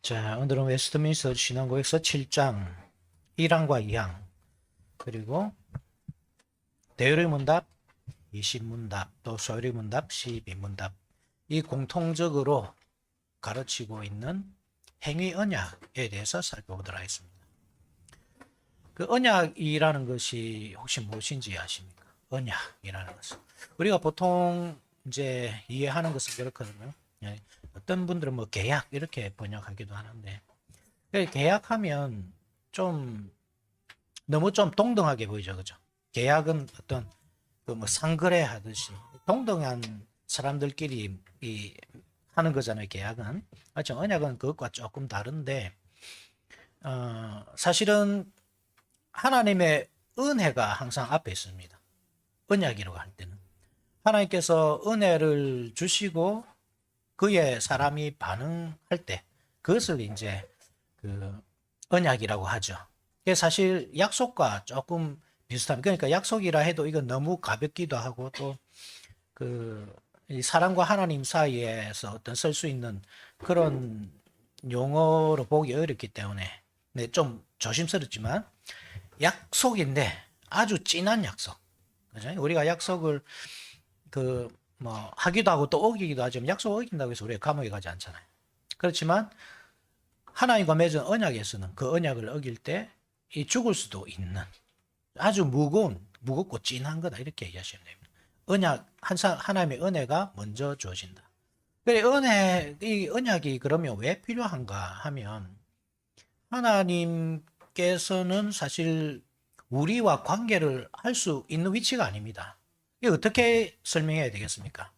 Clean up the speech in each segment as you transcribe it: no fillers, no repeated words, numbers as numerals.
자, 오늘은 웨스트민스터 신앙고백서 7장 1항과 2항, 그리고 대의문답 20문답, 또 소리문답 12문답, 이 공통적으로 가르치고 있는 행위 언약에 대해서 살펴보도록 하겠습니다. 그 언약이라는 것이 혹시 무엇인지 아십니까? 언약이라는 것은 우리가 보통 이제 이해하는 것은 그렇거든요. 어떤 분들은 뭐 계약 이렇게 번역하기도 하는데, 계약하면 좀 너무 좀 동등하게 보이죠, 그죠? 계약은 어떤 그 뭐 상거래 하듯이 동등한 사람들끼리 하는 거잖아요. 계약은. 그렇죠? 언약은 그것과 조금 다른데, 사실은 하나님의 은혜가 항상 앞에 있습니다. 언약이라고 할 때는 하나님께서 은혜를 주시고 그의 사람이 반응할 때 그것을 이제 그 언약이라고 하죠. 그게 사실 약속과 조금 비슷합니다. 그러니까 약속이라 해도 이건 너무 가볍기도 하고, 또 그 사람과 하나님 사이에서 어떤 쓸 수 있는 그런 용어로 보기 어렵기 때문에 좀 조심스럽지만 약속인데 아주 진한 약속. 그죠? 우리가 약속을 뭐 하기도 하고 또 어기기도 하지만, 약속 어긴다고 해서 우리가 감옥에 가지 않잖아요. 그렇지만 하나님과 맺은 언약에서는 그 언약을 어길 때 이 죽을 수도 있는 아주 무겁고 진한 거다, 이렇게 얘기하시면 됩니다. 하나님의 은혜가 먼저 주어진다. 그래, 이 언약이 그러면 왜 필요한가 하면, 하나님께서는 사실 우리와 관계를 할 수 있는 위치가 아닙니다. 이게 어떻게 설명해야 되겠습니까?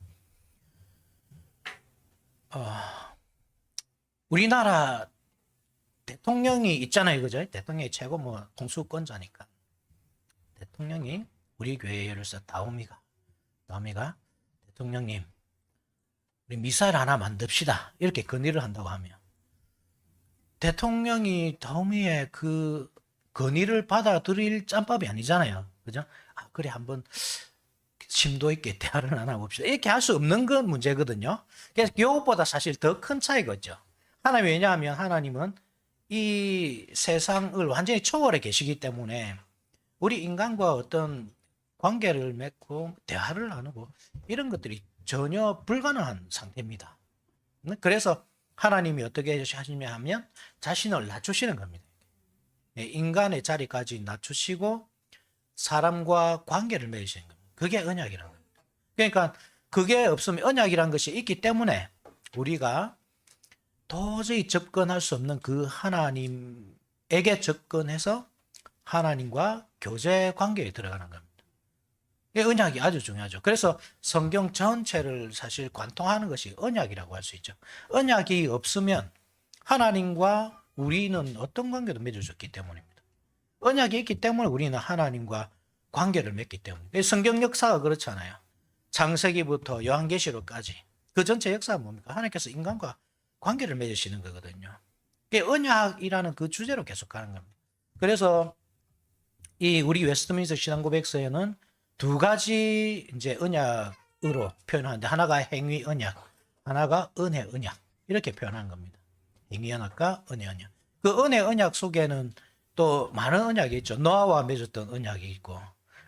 우리나라 대통령이 있잖아요, 그죠? 대통령이 최고 뭐 공수권자니까. 대통령이 우리 교회 예를 들어서 다우미가 대통령님, 우리 미사일 하나 만듭시다, 이렇게 건의를 한다고 하면, 대통령이 다우미의 그 건의를 받아들일 짬밥이 아니잖아요, 그죠? 그래, 한번 심도 있게 대화를 나눠봅시다, 이렇게 할 수 없는 건 문제거든요. 그래서 그것보다 사실 더 큰 차이겠죠. 왜냐하면 하나님은 이 세상을 완전히 초월해 계시기 때문에 우리 인간과 어떤 관계를 맺고 대화를 나누고 이런 것들이 전혀 불가능한 상태입니다. 그래서 하나님이 어떻게 하시냐 하면 자신을 낮추시는 겁니다. 인간의 자리까지 낮추시고 사람과 관계를 맺으시는 겁니다. 그게 언약이라는 겁니다. 그러니까 그게 없으면, 언약이라는 것이 있기 때문에 우리가 도저히 접근할 수 없는 그 하나님에게 접근해서 하나님과 교제 관계에 들어가는 겁니다. 이 언약이 아주 중요하죠. 그래서 성경 전체를 사실 관통하는 것이 언약이라고 할 수 있죠. 언약이 없으면 하나님과 우리는 어떤 관계도 맺을 수 없기 때문입니다. 언약이 있기 때문에 우리는 하나님과 관계를 맺기 때문에. 성경 역사가 그렇잖아요. 창세기부터 요한계시록까지 그 전체 역사가 뭡니까? 하나님께서 인간과 관계를 맺으시는 거거든요. 언약이라는 그 주제로 계속 가는 겁니다. 그래서 이 우리 웨스트민스터 신앙고백서에는 두 가지 이제 언약으로 표현하는데, 하나가 행위 언약, 하나가 은혜 언약, 이렇게 표현한 겁니다. 행위 언약과 은혜 언약. 그 은혜 언약 속에는 또 많은 언약이 있죠. 노아와 맺었던 언약이 있고,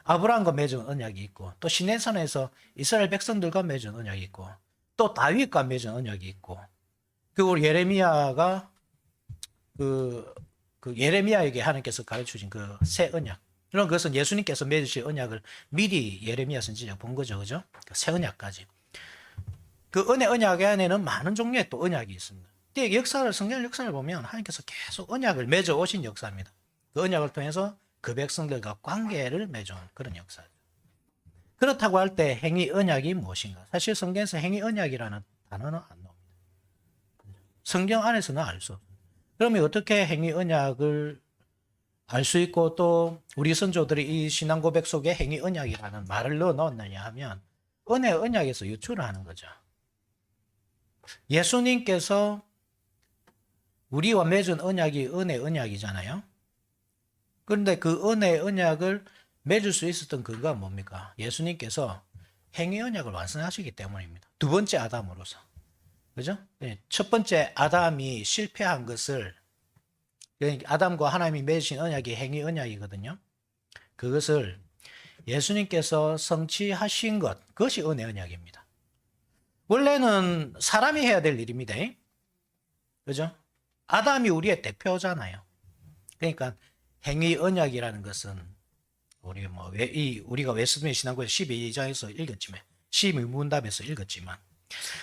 아브라함과 맺은 언약이 있고, 또 시내산에서 이스라엘 백성들과 맺은 언약이 있고, 또 다윗과 맺은 언약이 있고, 그리고 예레미야가 예레미야에게 하나님께서 가르쳐주신 그 새 언약, 그런 것은 예수님께서 맺으신 언약을 미리 예레미야 선지자가 본 거죠, 그죠? 새 언약까지. 그 은혜 언약 안에는 많은 종류의 또 언약이 있습니다. 성경 역사를 보면 하나님께서 계속 언약을 맺어 오신 역사입니다. 그 언약을 통해서 그 백성들과 관계를 맺어온 그런 역사죠. 그렇다고 할 때 행위 언약이 무엇인가? 사실 성경에서 행위 언약이라는 단어는 안 나옵니다. 성경 안에서는 알 수 없습니다. 그러면 어떻게 행위 언약을 알 수 있고, 또 우리 선조들이 이 신앙 고백 속에 행위 언약이라는 말을 넣어 넣었느냐 하면, 은혜 언약에서 유출을 하는 거죠. 예수님께서 우리와 맺은 언약이 은혜 언약이잖아요. 그런데 그 은혜 언약을 맺을 수 있었던 근거가 뭡니까? 예수님께서 행위 언약을 완성하시기 때문입니다. 두 번째 아담으로서. 그죠? 예, 첫 번째 아담이 실패한 것을, 그러니까 아담과 하나님이 맺으신 언약이 행위 언약이거든요. 그것을 예수님께서 성취하신 것, 그것이 은혜 언약입니다. 원래는 사람이 해야 될 일입니다. 그죠? 아담이 우리의 대표잖아요. 그러니까 행위 언약이라는 것은 우리가 웨스트민스터 신앙고에 12장에서 읽었지만, 12문답에서 읽었지만,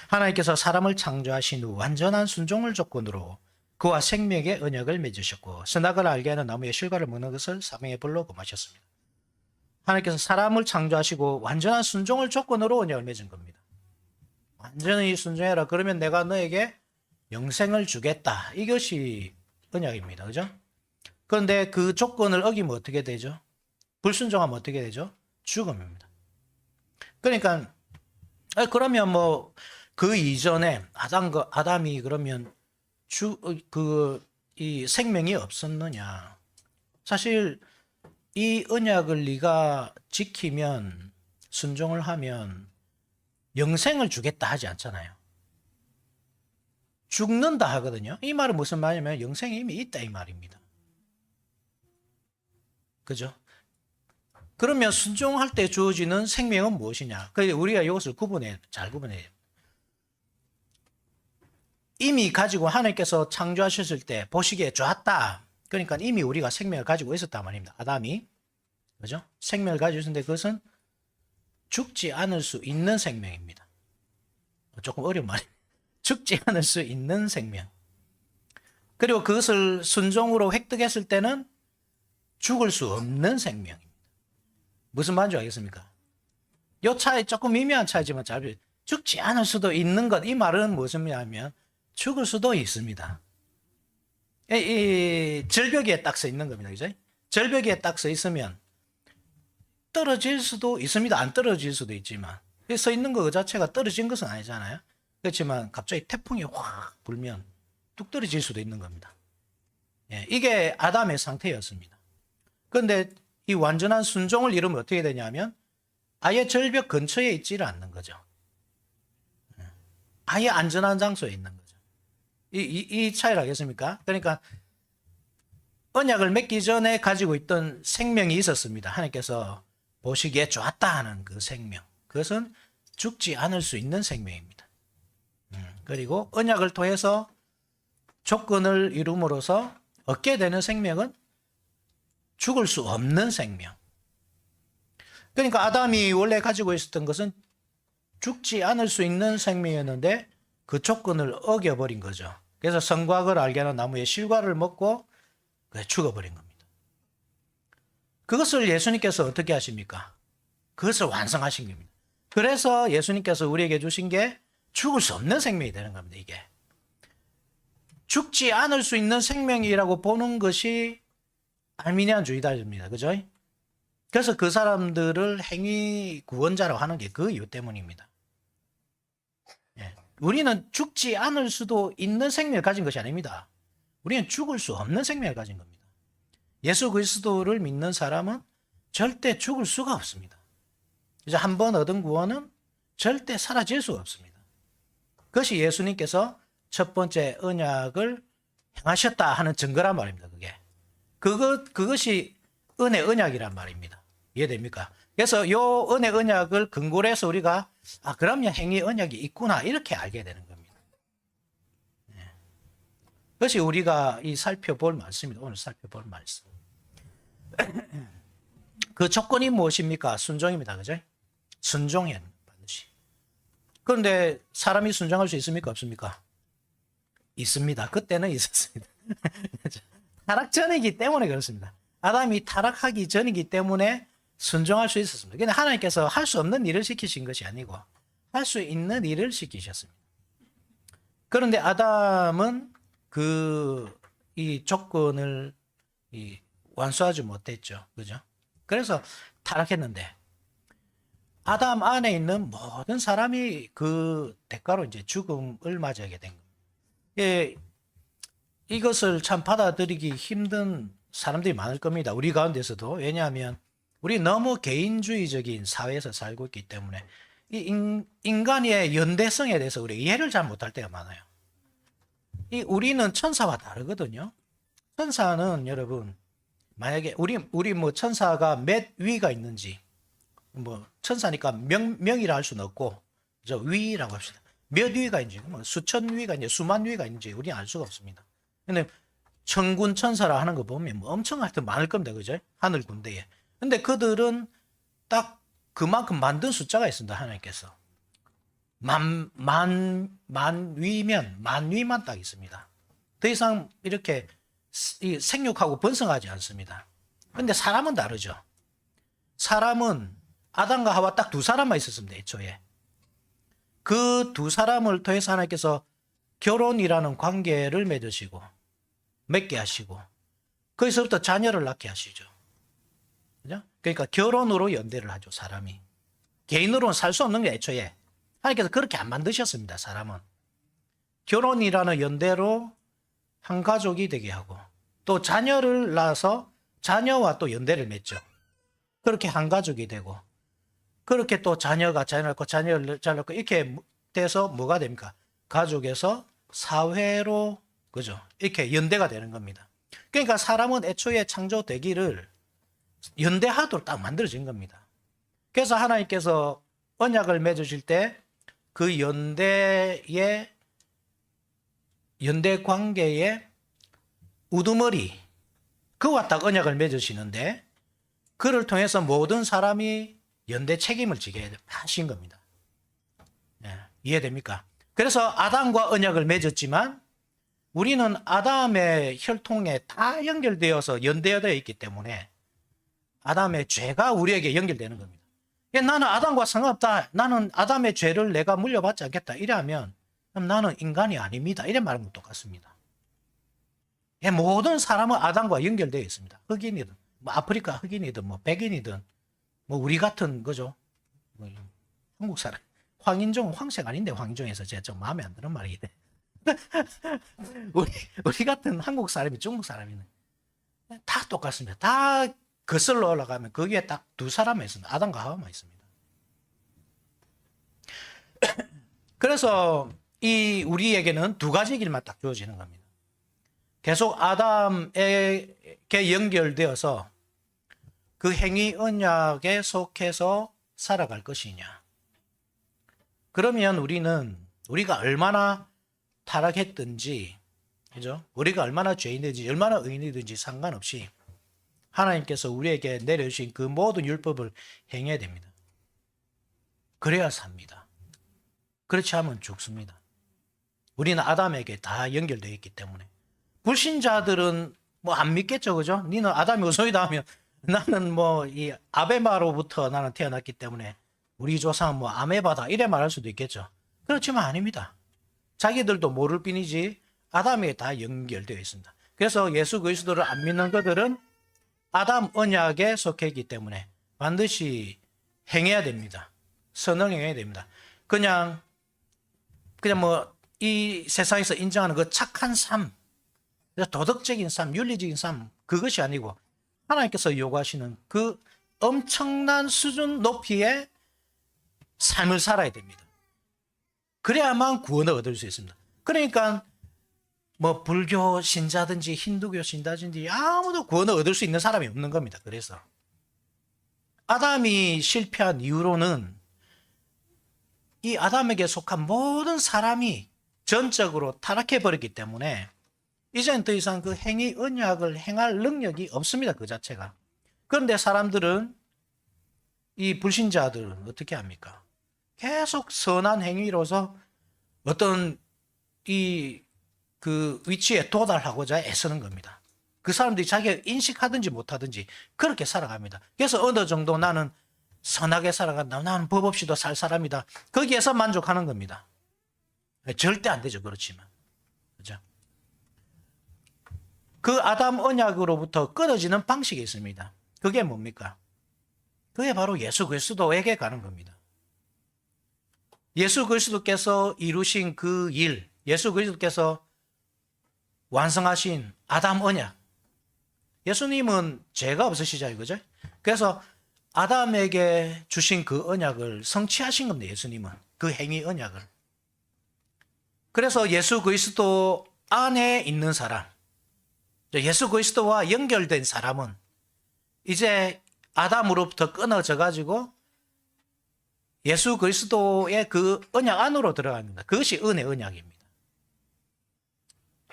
하나님께서 사람을 창조하신 후 완전한 순종을 조건으로 그와 생명의 언약을 맺으셨고, 선악을 알게 하는 나무의 실과를 먹는 것을 사명의 벌로 금하셨습니다. 하나님께서 사람을 창조하시고 완전한 순종을 조건으로 언약을 맺은 겁니다. 완전히 순종해라. 그러면 내가 너에게 영생을 주겠다. 이것이 언약입니다. 그죠? 그런데 그 조건을 어기면 어떻게 되죠? 불순종하면 어떻게 되죠? 죽음입니다. 그러니까 그러면 뭐 그 이전에 아담이 그러면 이 생명이 없었느냐? 사실 이 언약을 네가 지키면, 순종을 하면 영생을 주겠다 하지 않잖아요. 죽는다 하거든요. 이 말은 무슨 말이냐면 영생이 이미 있다 이 말입니다. 그죠? 그러면 순종할 때 주어지는 생명은 무엇이냐? 그래서 우리가 이것을 잘 구분해야 돼요. 이미 가지고 하나님께서 창조하셨을 때 보시기에 좋았다. 그러니까 이미 우리가 생명을 가지고 있었단 말입니다. 아담이. 그죠? 생명을 가지고 있었는데 그것은 죽지 않을 수 있는 생명입니다. 조금 어려운 말이에요. 죽지 않을 수 있는 생명. 그리고 그것을 순종으로 획득했을 때는 죽을 수 없는 생명입니다. 무슨 말인지 알겠습니까? 이 차이 조금 미묘한 차이지만 죽지 않을 수도 있는 것. 이 말은 무슨 말이냐면 죽을 수도 있습니다. 이 절벽에 딱 서 있는 겁니다. 그죠? 절벽에 딱 서 있으면 떨어질 수도 있습니다. 안 떨어질 수도 있지만 서 있는 거 그 자체가 떨어진 것은 아니잖아요. 그렇지만 갑자기 태풍이 확 불면 뚝 떨어질 수도 있는 겁니다. 이게 아담의 상태였습니다. 그런데 이 완전한 순종을 이루면 어떻게 되냐면 아예 절벽 근처에 있지를 않는 거죠. 아예 안전한 장소에 있는 거죠. 이 차이를 알겠습니까? 그러니까 언약을 맺기 전에 가지고 있던 생명이 있었습니다. 하나님께서 보시기에 좋았다 하는 그 생명. 그것은 죽지 않을 수 있는 생명입니다. 그리고 언약을 통해서 조건을 이룸으로써 얻게 되는 생명은 죽을 수 없는 생명. 그러니까 아담이 원래 가지고 있었던 것은 죽지 않을 수 있는 생명이었는데 그 조건을 어겨버린 거죠. 그래서 선과학을 알게 하는 나무의 실과를 먹고 죽어버린 겁니다. 그것을 예수님께서 어떻게 하십니까? 그것을 완성하신 겁니다. 그래서 예수님께서 우리에게 주신 게 죽을 수 없는 생명이 되는 겁니다. 이게 죽지 않을 수 있는 생명이라고 보는 것이 알미니안주의자입니다. 그죠? 그래서 그 사람들을 행위 구원자라고 하는 게 그 이유 때문입니다. 우리는 죽지 않을 수도 있는 생명을 가진 것이 아닙니다. 우리는 죽을 수 없는 생명을 가진 겁니다. 예수 그리스도를 믿는 사람은 절대 죽을 수가 없습니다. 이제 한번 얻은 구원은 절대 사라질 수가 없습니다. 그것이 예수님께서 첫 번째 언약을 행하셨다 하는 증거란 말입니다. 그것이 은혜 언약이란 말입니다. 이해됩니까? 그래서 이 은혜 언약을 근거로 해서 우리가 그러면 행위 언약이 있구나 이렇게 알게 되는 겁니다. 그것이 우리가 살펴볼 말씀입니다. 오늘 살펴볼 말씀. 그 조건이 무엇입니까? 순종입니다. 그죠? 순종해야 반드시. 그런데 사람이 순종할 수 있습니까? 없습니까? 있습니다. 그때는 있었습니다. 타락 전이기 때문에 그렇습니다. 아담이 타락하기 전이기 때문에 순종할 수 있었습니다. 그런데 하나님께서 할 수 없는 일을 시키신 것이 아니고 할 수 있는 일을 시키셨습니다. 그런데 아담은 이 조건을 완수하지 못했죠. 그죠? 그래서 타락했는데 아담 안에 있는 모든 사람이 그 대가로 이제 죽음을 맞이하게 된 겁니다. 이것을 참 받아들이기 힘든 사람들이 많을 겁니다. 우리 가운데서도. 왜냐하면 우리 너무 개인주의적인 사회에서 살고 있기 때문에 인간의 연대성에 대해서 우리 이해를 잘 못할 때가 많아요. 우리는 천사와 다르거든요. 천사는 여러분, 만약에 우리 뭐 천사가 몇 위가 있는지, 뭐 천사니까 명이라 할 수는 없고, 저 위라고 합시다. 몇 위가 있는지, 뭐 수천 위가 있는지, 수만 위가 있는지 우리는 알 수가 없습니다. 근데 천군 천사라 하는 거 보면 뭐 엄청 하여튼 많을 겁니다. 그죠? 하늘 군대에. 근데 그들은 딱 그만큼 만든 숫자가 있습니다. 하나님께서. 만 위면, 만 위만 딱 있습니다. 더 이상 이렇게 생육하고 번성하지 않습니다. 근데 사람은 다르죠. 사람은 아담과 하와 딱 두 사람만 있었습니다. 애초에. 그 두 사람을 통해서 하나님께서 결혼이라는 관계를 맺게 하시고, 거기서부터 자녀를 낳게 하시죠. 그죠? 그러니까 결혼으로 연대를 하죠, 사람이. 개인으로는 살 수 없는 게 애초에. 하나님께서 그렇게 안 만드셨습니다, 사람은. 결혼이라는 연대로 한 가족이 되게 하고, 또 자녀를 낳아서 자녀와 또 연대를 맺죠. 그렇게 한 가족이 되고, 그렇게 또 자녀를 낳고 자녀를 낳고 이렇게 돼서 뭐가 됩니까? 가족에서 사회로, 그죠? 이렇게 연대가 되는 겁니다. 그러니까 사람은 애초에 창조되기를 연대하도록 딱 만들어진 겁니다. 그래서 하나님께서 언약을 맺으실 때 그 연대 관계의 우두머리, 그와 딱 언약을 맺으시는데, 그를 통해서 모든 사람이 연대 책임을 지게 하신 겁니다. 네, 이해됩니까? 그래서 아담과 언약을 맺었지만 우리는 아담의 혈통에 다 연결되어서 연대되어 있기 때문에 아담의 죄가 우리에게 연결되는 겁니다. 나는 아담과 상관없다. 나는 아담의 죄를 내가 물려받지 않겠다. 이래하면 나는 인간이 아닙니다. 이래 말하는 것 똑같습니다. 모든 사람은 아담과 연결되어 있습니다. 흑인이든, 뭐 아프리카 흑인이든, 뭐 백인이든, 뭐 우리 같은 거죠. 뭐 한국 사람. 황인종, 황색 아닌데 황인종에서 제가 좀 마음에 안 드는 말이네. 우리 같은 한국 사람이 중국 사람이네. 다 똑같습니다. 다 거슬러 올라가면 거기에 딱 두 사람만 있습니다. 아담과 하와만 있습니다. 그래서 우리에게는 두 가지 길만 딱 주어지는 겁니다. 계속 아담에게 연결되어서 그 행위 언약에 속해서 살아갈 것이냐. 그러면 우리가 얼마나 타락했든지, 그죠? 우리가 얼마나 죄인이든지, 얼마나 의인이든지 상관없이 하나님께서 우리에게 내려주신 그 모든 율법을 행해야 됩니다. 그래야 삽니다. 그렇지 않으면 죽습니다. 우리는 아담에게 다 연결되어 있기 때문에. 불신자들은 뭐 안 믿겠죠, 그죠? 니는 아담이 우소이다 하면 나는 뭐 이 아베마로부터 나는 태어났기 때문에 우리 조상은 뭐 아메바다 이래 말할 수도 있겠죠. 그렇지만 아닙니다. 자기들도 모를 뿐이지 아담에 다 연결되어 있습니다. 그래서 예수 그리스도를 안 믿는 그들은 아담 언약에 속해 있기 때문에 반드시 행해야 됩니다. 선을 행해야 됩니다. 그냥 뭐 이 세상에서 인정하는 그 착한 삶, 도덕적인 삶, 윤리적인 삶, 그것이 아니고 하나님께서 요구하시는 그 엄청난 수준 높이의 삶을 살아야 됩니다. 그래야만 구원을 얻을 수 있습니다. 그러니까 뭐 불교 신자든지 힌두교 신자든지 아무도 구원을 얻을 수 있는 사람이 없는 겁니다. 그래서 아담이 실패한 이후로는 이 아담에게 속한 모든 사람이 전적으로 타락해버렸기 때문에 이제는 더 이상 그 행위 언약을 행할 능력이 없습니다. 그 자체가. 그런데 사람들은, 이 불신자들은 어떻게 합니까? 계속 선한 행위로서 어떤 그 위치에 도달하고자 애쓰는 겁니다. 그 사람들이 자기가 인식하든지 못하든지 그렇게 살아갑니다. 그래서 어느 정도 나는 선하게 살아간다. 나는 법 없이도 살 사람이다. 거기에서 만족하는 겁니다. 절대 안 되죠. 그렇지만. 그죠? 그 아담 언약으로부터 끊어지는 방식이 있습니다. 그게 뭡니까? 그게 바로 예수 그리스도에게 가는 겁니다. 예수 그리스도께서 이루신 그 일, 예수 그리스도께서 완성하신 아담 언약. 예수님은 죄가 없으시잖아요. 그죠? 그래서 아담에게 주신 그 언약을 성취하신 겁니다. 예수님은 그 행위 언약을. 그래서 예수 그리스도 안에 있는 사람, 예수 그리스도와 연결된 사람은 이제 아담으로부터 끊어져 가지고 예수 그리스도의 그 언약 안으로 들어갑니다. 그것이 은혜 언약입니다.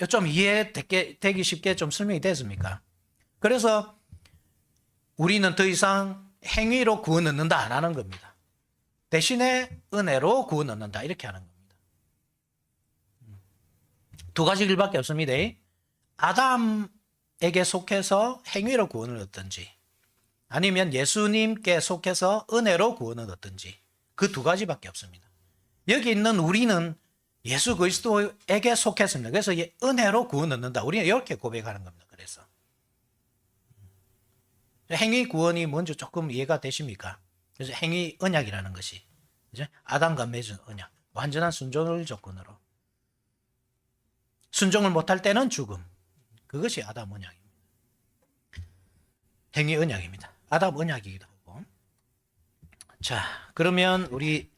좀 이해되기 쉽게 좀 설명이 됐습니까? 그래서 우리는 더 이상 행위로 구원 얻는다 안 하는 겁니다. 대신에 은혜로 구원 얻는다 이렇게 하는 겁니다. 두 가지 길밖에 없습니다. 아담에게 속해서 행위로 구원을 얻든지 아니면 예수님께 속해서 은혜로 구원을 얻든지 그 두 가지밖에 없습니다. 여기 있는 우리는 예수 그리스도에게 속했습니다. 그래서 은혜로 구원 얻는다. 우리는 이렇게 고백하는 겁니다. 그래서 행위 구원이 뭔지 조금 이해가 되십니까? 그래서 행위 언약이라는 것이 그죠? 아담과 맺은 언약, 완전한 순종을 조건으로 순종을 못할 때는 죽음. 그것이 아담 언약입니다. 행위 언약입니다. 아담 언약이기도 하고. 자, 그러면 우리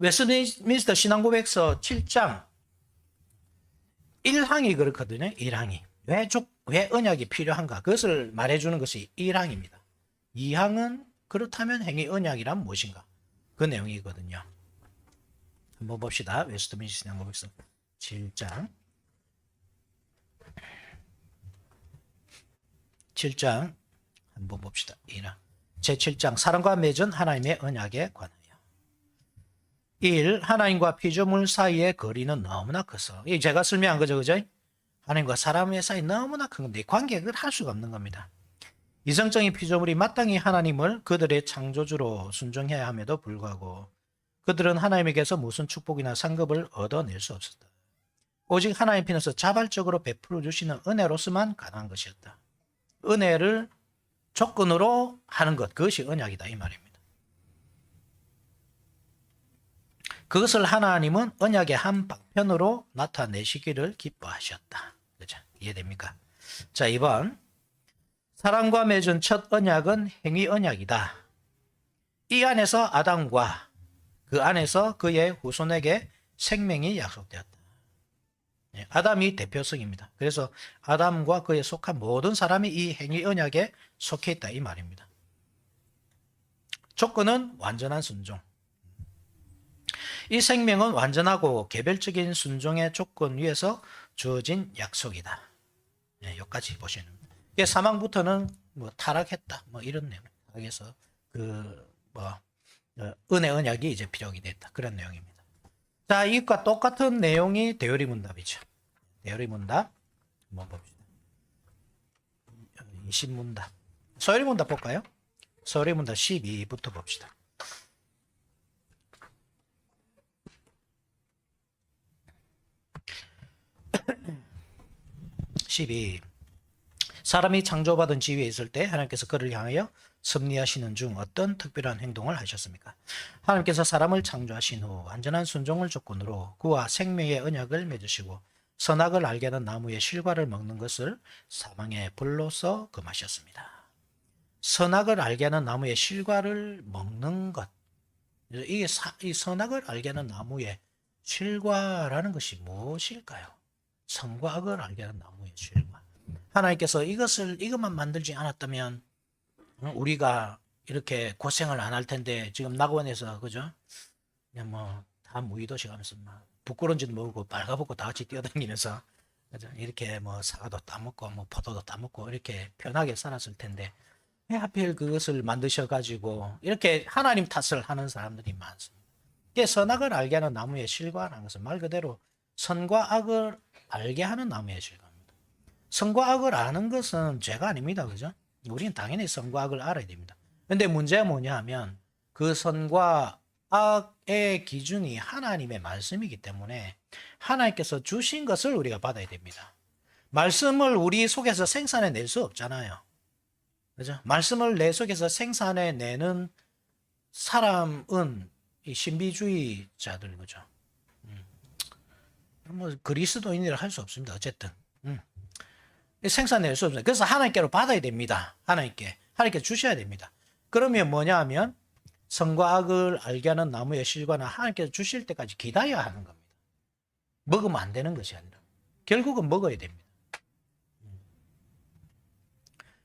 웨스트민스터 신앙고백서 7장 1항이 그렇거든요. 1항이. 왜 언약이 필요한가? 그것을 말해주는 것이 1항입니다. 2항은 그렇다면 행위 언약이란 무엇인가? 그 내용이거든요. 한번 봅시다. 웨스트민스터 신앙고백서 7장 7장 한번 봅시다. 1항. 제7장 사람과 맺은 하나님의 언약에 관하여 1. 하나님과 피조물 사이의 거리는 너무나 커서 이 제가 설명한 거죠. 그죠? 하나님과 사람의 사이 너무나 큰 겁니다. 관계를 할 수가 없는 겁니다. 이성적인 피조물이 마땅히 하나님을 그들의 창조주로 순종해야 함에도 불구하고 그들은 하나님에게서 무슨 축복이나 상급을 얻어낼 수 없었다. 오직 하나님 편에서 자발적으로 베풀어 주시는 은혜로서만 가능한 것이었다. 은혜를 조건으로 하는 것, 그것이 언약이다 이 말입니다. 그것을 하나님은 언약의 한 방편으로 나타내시기를 기뻐하셨다. 그죠? 이해됩니까? 자, 2번. 사람과 맺은 첫 언약은 행위 언약이다. 이 안에서 아담과 그 안에서 그의 후손에게 생명이 약속되었다. 아담이 대표성입니다. 그래서 아담과 그에 속한 모든 사람이 이 행위 언약에 속해 있다 이 말입니다. 조건은 완전한 순종. 이 생명은 완전하고 개별적인 순종의 조건 위에서 주어진 약속이다. 여기까지 보시는 겁니다. 사망부터는 뭐 타락했다, 뭐 이런 내용. 그래서 은혜 언약이 이제 필요하게 됐다. 그런 내용입니다. 자, 이것과 똑같은 내용이 대열이 문답이죠. 대열이 문답 한번 봅시다. 20문답. 서열이 문답 볼까요? 서열이 문답 12부터 봅시다. 12. 사람이 창조받은 지위에 있을 때 하나님께서 그를 향하여 섭리하시는 중 어떤 특별한 행동을 하셨습니까? 하나님께서 사람을 창조하신 후 완전한 순종을 조건으로 그와 생명의 언약을 맺으시고 선악을 알게 하는 나무의 실과를 먹는 것을 사망의 벌로서 금하셨습니다. 선악을 알게 하는 나무의 실과를 먹는 것. 이 선악을 알게 하는 나무의 실과라는 것이 무엇일까요? 선과 악을 알게 하는 나무의 실과. 하나님께서 이것만 만들지 않았다면 우리가 이렇게 고생을 안 할 텐데 지금 낙원에서 그죠? 그냥 뭐 다 무의도시 가면서 막 부끄러운지도 모르고 빨가벗고 다 같이 뛰어다니면서 그죠? 이렇게 뭐 사과도 따먹고 뭐 포도도 따먹고 이렇게 편하게 살았을 텐데 왜 하필 그것을 만드셔가지고 이렇게 하나님 탓을 하는 사람들이 많습니다. 선악을 알게 하는 나무의 실과라는 것은 말 그대로 선과 악을 알게 하는 나무의 실과입니다. 선과 악을 아는 것은 죄가 아닙니다. 그죠? 우리는 당연히 선과 악을 알아야 됩니다. 근데 문제가 뭐냐 하면 그 선과 악의 기준이 하나님의 말씀이기 때문에 하나님께서 주신 것을 우리가 받아야 됩니다. 말씀을 우리 속에서 생산해낼 수 없잖아요. 그죠? 말씀을 내 속에서 생산해내는 사람은 이 신비주의자들 거죠. 뭐 그리스도인이라 할 수 없습니다. 어쨌든 생산낼 수 없어요. 그래서 하나님께로 받아야 됩니다. 하나님께서 주셔야 됩니다. 그러면 뭐냐 하면 선과 악을 알게 하는 나무의 실과는 하나님께서 주실 때까지 기다려야 하는 겁니다. 먹으면 안 되는 것이 아니라 결국은 먹어야 됩니다.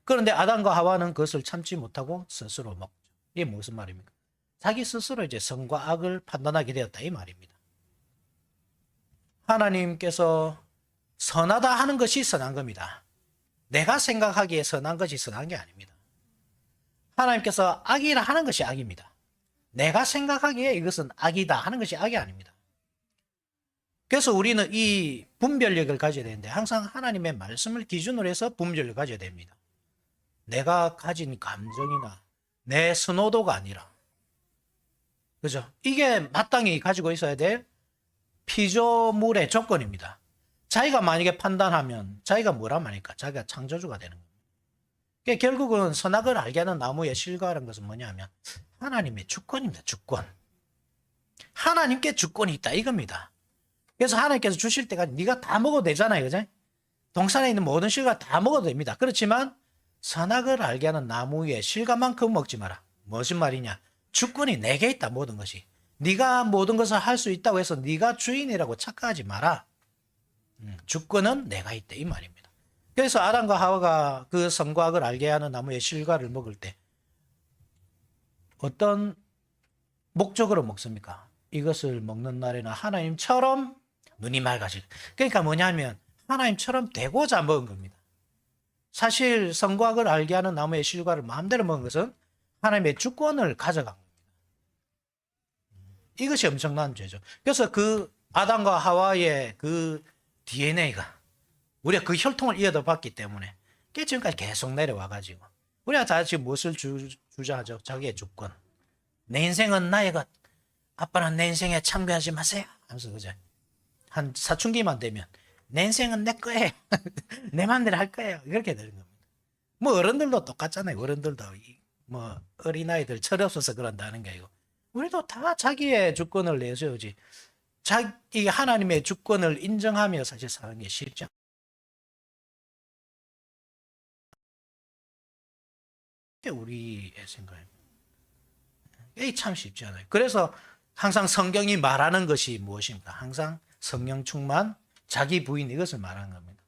그런데 아담과 하와는 그것을 참지 못하고 스스로 먹죠. 이게 무슨 말입니까? 자기 스스로 이제 선과 악을 판단하게 되었다 이 말입니다. 하나님께서 선하다 하는 것이 선한 겁니다. 내가 생각하기에 선한 것이 선한 게 아닙니다. 하나님께서 악이라 하는 것이 악입니다. 내가 생각하기에 이것은 악이다 하는 것이 악이 아닙니다. 그래서 우리는 이 분별력을 가져야 되는데 항상 하나님의 말씀을 기준으로 해서 분별력을 가져야 됩니다. 내가 가진 감정이나 내 선호도가 아니라, 그죠? 이게 마땅히 가지고 있어야 될 피조물의 조건입니다. 자기가 만약에 판단하면 자기가 뭐란 말입니까? 자기가 창조주가 되는 겁니다. 그러니까 결국은 선악을 알게 하는 나무의 실과라는 것은 뭐냐면 하나님의 주권입니다. 주권. 하나님께 주권이 있다 이겁니다. 그래서 하나님께서 주실 때까지 네가 다 먹어도 되잖아요. 그죠? 동산에 있는 모든 실과 다 먹어도 됩니다. 그렇지만 선악을 알게 하는 나무의 실과만큼 먹지 마라. 무슨 말이냐? 주권이 내게 있다. 모든 것이. 네가 모든 것을 할 수 있다고 해서 네가 주인이라고 착각하지 마라. 주권은 내가 있다 이 말입니다. 그래서 아담과 하와가 그 선과 악을 알게 하는 나무의 실과를 먹을 때 어떤 목적으로 먹습니까? 이것을 먹는 날에는 하나님처럼 눈이 맑아질. 그러니까 뭐냐면 하나님처럼 되고자 먹은 겁니다. 사실 선과 악을 알게 하는 나무의 실과를 마음대로 먹은 것은 하나님의 주권을 가져간 겁니다. 이것이 엄청난 죄죠. 그래서 그 아담과 하와의 그 DNA가 우리가 그 혈통을 이어받기 때문에 지금까지 계속 내려와가지고 우리가 다 지금 무엇을 주장하죠? 자기의 주권. 내 인생은 나의 것. 아빠는 내 인생에 참견하지 마세요. 하면서 그죠? 한 사춘기만 되면 내 인생은 내 거예요. 내 맘대로 할 거예요. 이렇게 되는 겁니다. 뭐 어른들도 똑같잖아요. 어른들도 뭐 어린아이들 철없어서 그런다는 게 아니고 우리도 다 자기의 주권을 내세우지. 자기 하나님의 주권을 인정하며 사실 사는 게 쉽지 않아요. 우리의 생각입니다. 이게 참 쉽지 않아요. 그래서 항상 성경이 말하는 것이 무엇입니까? 항상 성령 충만, 자기 부인 이것을 말하는 겁니다.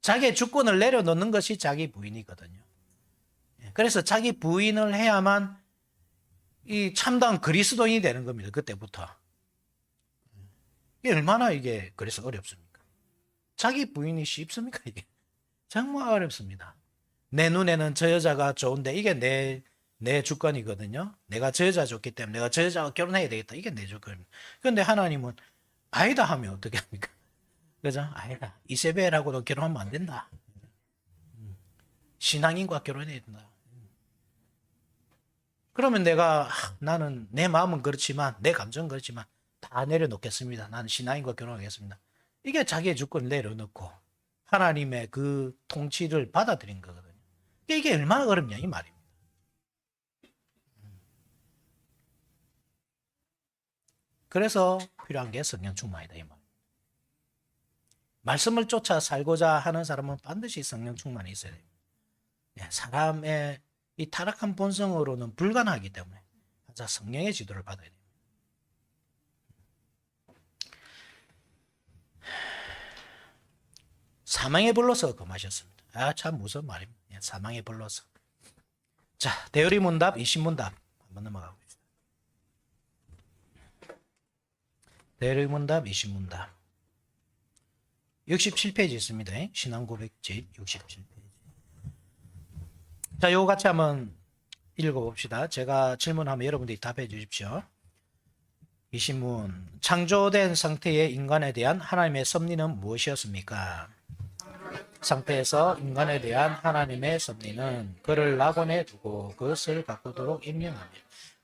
자기의 주권을 내려놓는 것이 자기 부인이거든요. 그래서 자기 부인을 해야만 이 참다운 그리스도인이 되는 겁니다. 그때부터. 이게 얼마나 이게 그래서 어렵습니까? 자기 부인이 쉽습니까? 이게 정말 어렵습니다. 내 눈에는 저 여자가 좋은데 이게 내 주권이거든요. 내가 저 여자 좋기 때문에 내가 저 여자와 결혼해야 되겠다. 이게 내 주권입니다. 그런데 하나님은 아니다 하면 어떻게 합니까? 그죠? 아니다. 이세벨하고도 결혼하면 안 된다. 신앙인과 결혼해야 된다. 그러면 나는 내 마음은 그렇지만 내 감정은 그렇지만 다 내려놓겠습니다. 나는 신앙인과 결혼하겠습니다. 이게 자기의 주권을 내려놓고 하나님의 그 통치를 받아들인 거거든요. 이게 얼마나 어렵냐 이 말입니다. 그래서 필요한 게 성령 충만이다 이 말. 말씀을 쫓아 살고자 하는 사람은 반드시 성령 충만이 있어야 됩니다. 사람의 이 타락한 본성으로는 불가능하기 때문에 성령의 지도를 받아야 됩니다. 사망에 불러서 금하셨습니다. 참 무서운 말입니다. 사망에 불러서. 자, 대의문답, 이신문답 한번 넘어가 봅시다. 대의문답, 이신문답 67페이지 있습니다. 신앙고백집 67페이지. 자, 요거 같이 한번 읽어봅시다. 제가 질문하면 여러분들이 답해 주십시오. 이 신문. 창조된 상태의 인간에 대한 하나님의 섭리는 무엇이었습니까? 상태에서 인간에 대한 하나님의 섭리는 그를 낙원에 두고 그것을 가꾸도록 임명하며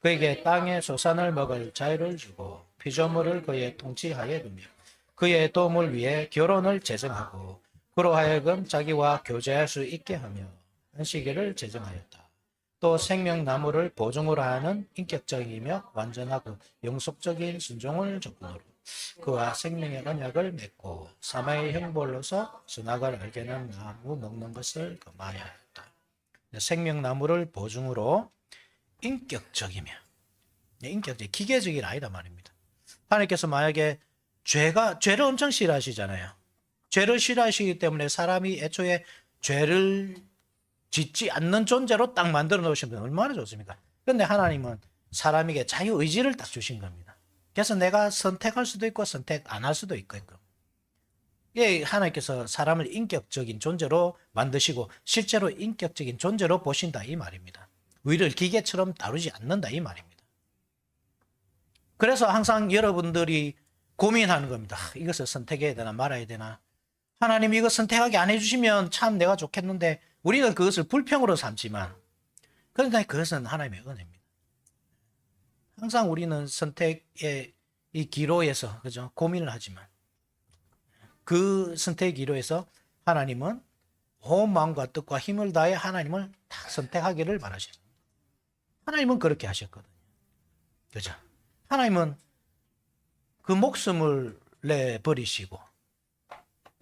그에게 땅의 소산을 먹을 자유를 주고 피조물을 그의 통치하에 두며 그의 도움을 위해 결혼을 제정하고 그로 하여금 자기와 교제할 수 있게 하며 한 시기를 제정하였다. 또 생명나무를 보증으로 하는 인격적이며 완전하고 영속적인 순종을 조건으로 그와 생명의 언약을 맺고 사망의 형벌로서 선악을 알게 하는 나무 먹는 것을 금하였다. 생명나무를 보증으로 인격적이며, 기계적이 아니다 말입니다. 하나님께서 만약에 죄를 엄청 싫어하시잖아요. 죄를 싫어하시기 때문에 사람이 애초에 죄를 짓지 않는 존재로 딱 만들어 놓으시면 얼마나 좋습니까? 그런데 하나님은 사람에게 자유의지를 딱 주신 겁니다. 그래서 내가 선택할 수도 있고 선택 안 할 수도 있고. 예, 하나님께서 사람을 인격적인 존재로 만드시고 실제로 인격적인 존재로 보신다 이 말입니다. 우리를 기계처럼 다루지 않는다 이 말입니다. 그래서 항상 여러분들이 고민하는 겁니다. 이것을 선택해야 되나 말아야 되나. 하나님 이거 선택하게 안 해주시면 참 내가 좋겠는데 우리는 그것을 불평으로 삼지만 그런데 그것은 하나님의 은혜입니다. 항상 우리는 선택의 이 기로에서 그죠? 고민을 하지만 그 선택의 기로에서 하나님은 온 마음과 뜻과 힘을 다해 하나님을 다 선택하기를 바라십니다. 하나님은 그렇게 하셨거든요. 그죠? 하나님은 그 목숨을 내버리시고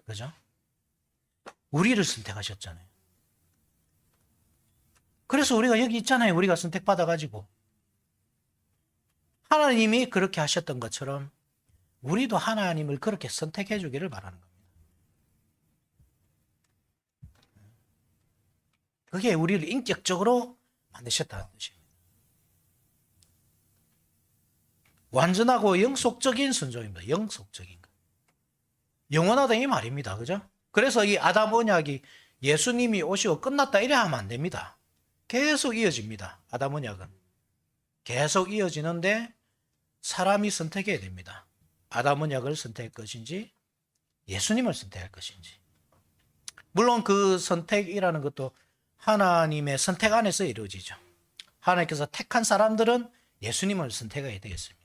그죠? 우리를 선택하셨잖아요. 그래서 우리가 여기 있잖아요. 우리가 선택받아가지고. 하나님이 그렇게 하셨던 것처럼 우리도 하나님을 그렇게 선택해 주기를 바라는 겁니다. 그게 우리를 인격적으로 만드셨다는 뜻입니다. 완전하고 영속적인 순종입니다. 영속적인 것. 영원하다 이 말입니다. 그죠? 그래서 이 아담 언약이 예수님이 오시고 끝났다 이래 하면 안 됩니다. 계속 이어집니다. 아담 언약은. 계속 이어지는데 사람이 선택해야 됩니다. 아담 언약을 선택할 것인지 예수님을 선택할 것인지. 물론 그 선택이라는 것도 하나님의 선택 안에서 이루어지죠. 하나님께서 택한 사람들은 예수님을 선택해야 되겠습니다.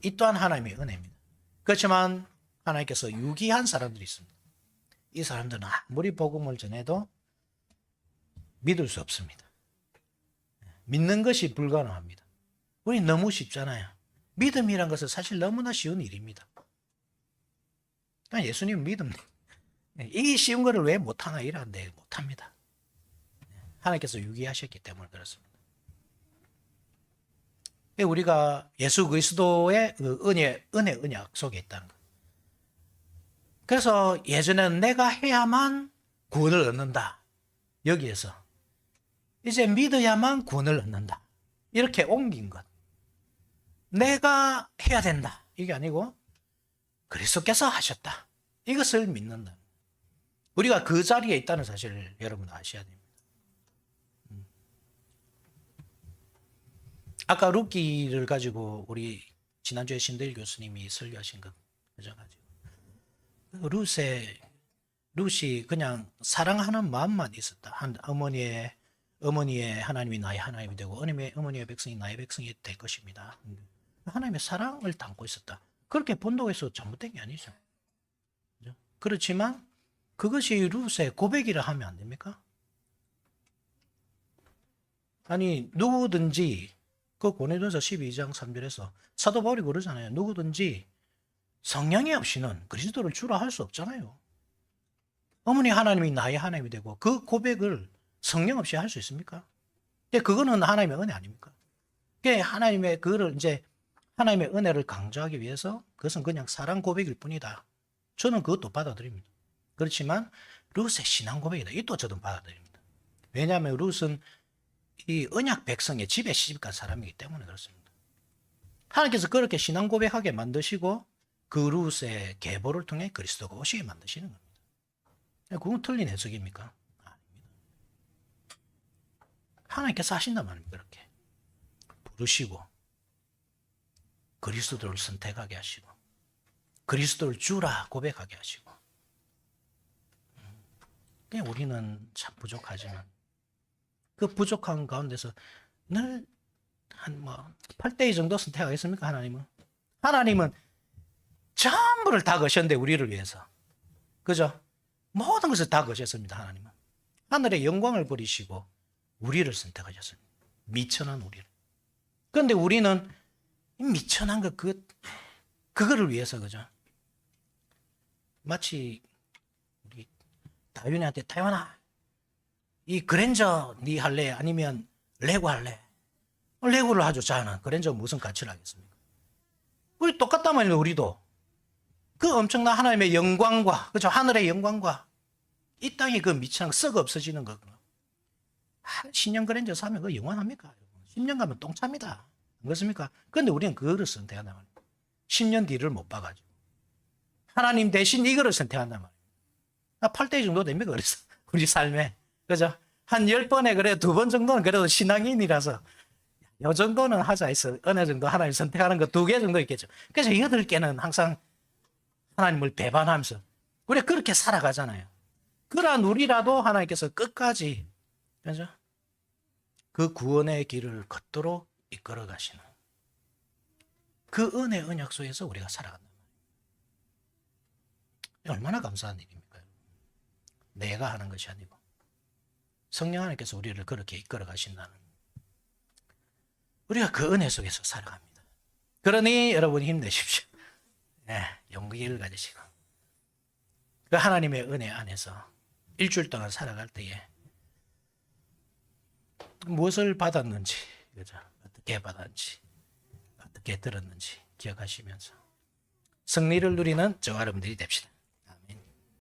이 또한 하나님의 은혜입니다. 그렇지만 하나님께서 유기한 사람들이 있습니다. 이 사람들은 아무리 복음을 전해도 믿을 수 없습니다. 믿는 것이 불가능합니다. 우리 너무 쉽잖아요. 믿음이란 것은 사실 너무나 쉬운 일입니다. 예수님 믿음, 이 쉬운 거를 왜 못하나 이러는데 못합니다. 하나님께서 유기하셨기 때문에 그렇습니다. 우리가 예수 그리스도의 그 은혜 속에 있다는 것. 그래서 예전에는 내가 해야만 구원을 얻는다. 여기에서 이제 믿어야만 구원을 얻는다. 이렇게 옮긴 것. 내가 해야 된다. 이게 아니고 그리스도께서 하셨다. 이것을 믿는다. 우리가 그 자리에 있다는 사실을 여러분 아셔야 됩니다. 아까 룻기를 가지고 우리 지난주에 신대일 교수님이 설교하신 것 가지고 룻이 그냥 사랑하는 마음만 있었다. 어머니의 하나님이 나의 하나님이 되고 어머니의 백성이 나의 백성이 될 것입니다. 하나님의 사랑을 담고 있었다. 그렇게 본다고해서 잘못된 게 아니죠. 그렇지만 그것이 룻의 고백이라 하면 안 됩니까? 아니 누구든지 그 고린도전서 12장 3절에서 사도 바울이 그러잖아요. 누구든지 성령이 없이는 그리스도를 주라 할 수 없잖아요. 어머니 하나님이 나의 하나님이 되고 그 고백을 성령 없이 할 수 있습니까? 그거는 하나님의 은혜 아닙니까? 그거를 이제 하나님의 은혜를 강조하기 위해서 그것은 그냥 사랑 고백일 뿐이다. 저는 그것도 받아들입니다. 그렇지만 룻의 신앙 고백이다. 이것도 저도 받아들입니다. 왜냐하면 룻은 이 언약 백성의 집에 시집간 사람이기 때문에 그렇습니다. 하나님께서 그렇게 신앙 고백하게 만드시고 그 룻의 계보를 통해 그리스도가 오시게 만드시는 겁니다. 그건 틀린 해석입니까? 아닙니다. 하나님께서 하신단 말입니다. 그렇게 부르시고 그리스도를 선택하게 하시고 그리스도를 주라 고백하게 하시고. 우리는 참 부족하지만 그 부족한 가운데서 늘 한 8대2 정도 선택하겠습니까? 하나님은 전부를 다 거셨는데 우리를 위해서. 그죠? 모든 것을 다 거셨습니다. 하나님은 하늘의 영광을 버리시고 우리를 선택하셨습니다. 미천한 우리를. 그런데 우리는 미천한 것 그거를 위해서. 그죠? 마치 우리 다윤이한테, 다윤아 이 그랜저 니 할래? 아니면 레고 할래? 레고를 하죠. 저는 그랜저 무슨 가치를 하겠습니까? 우리 똑같단 말이에요. 우리도 그 엄청난 하나님의 영광과 그죠? 하늘의 영광과 이 땅에 그 미치는 썩어 없어지는 거. 10년 그랜저 사면 그거 영원합니까? 10년 가면 똥차입니다. 안 그렇습니까? 그런데 우리는 그거를 선택한단 말이에요. 10년 뒤를 못 봐가지고 하나님 대신 이거를 선택한단 말이에요. 8대 정도 됩니까? 그래서 우리 삶에 그죠? 한 10번에 그래 2번 정도는 그래도 신앙인이라서 요 정도는 하자 해서 어느 정도 하나님 선택하는 거 2개 정도 있겠죠. 그래서 8개는 항상 하나님을 배반하면서 우리 그렇게 살아가잖아요. 그러한 우리라도 하나님께서 끝까지 그죠? 그 구원의 길을 걷도록 이끌어 가시는 그 은혜 언약 속에서 우리가 살아간다. 얼마나 감사한 일입니까? 내가 하는 것이 아니고 성령 하나님께서 우리를 그렇게 이끌어 가신다는 우리가 그 은혜 속에서 살아갑니다. 그러니 여러분 힘내십시오. 네, 용기를 가지시고 그 하나님의 은혜 안에서 일주일 동안 살아갈 때에 무엇을 받았는지, 그죠? 어떻게 받았는지, 어떻게 들었는지 기억하시면서 승리를 누리는 저와 여러분들이 됩시다.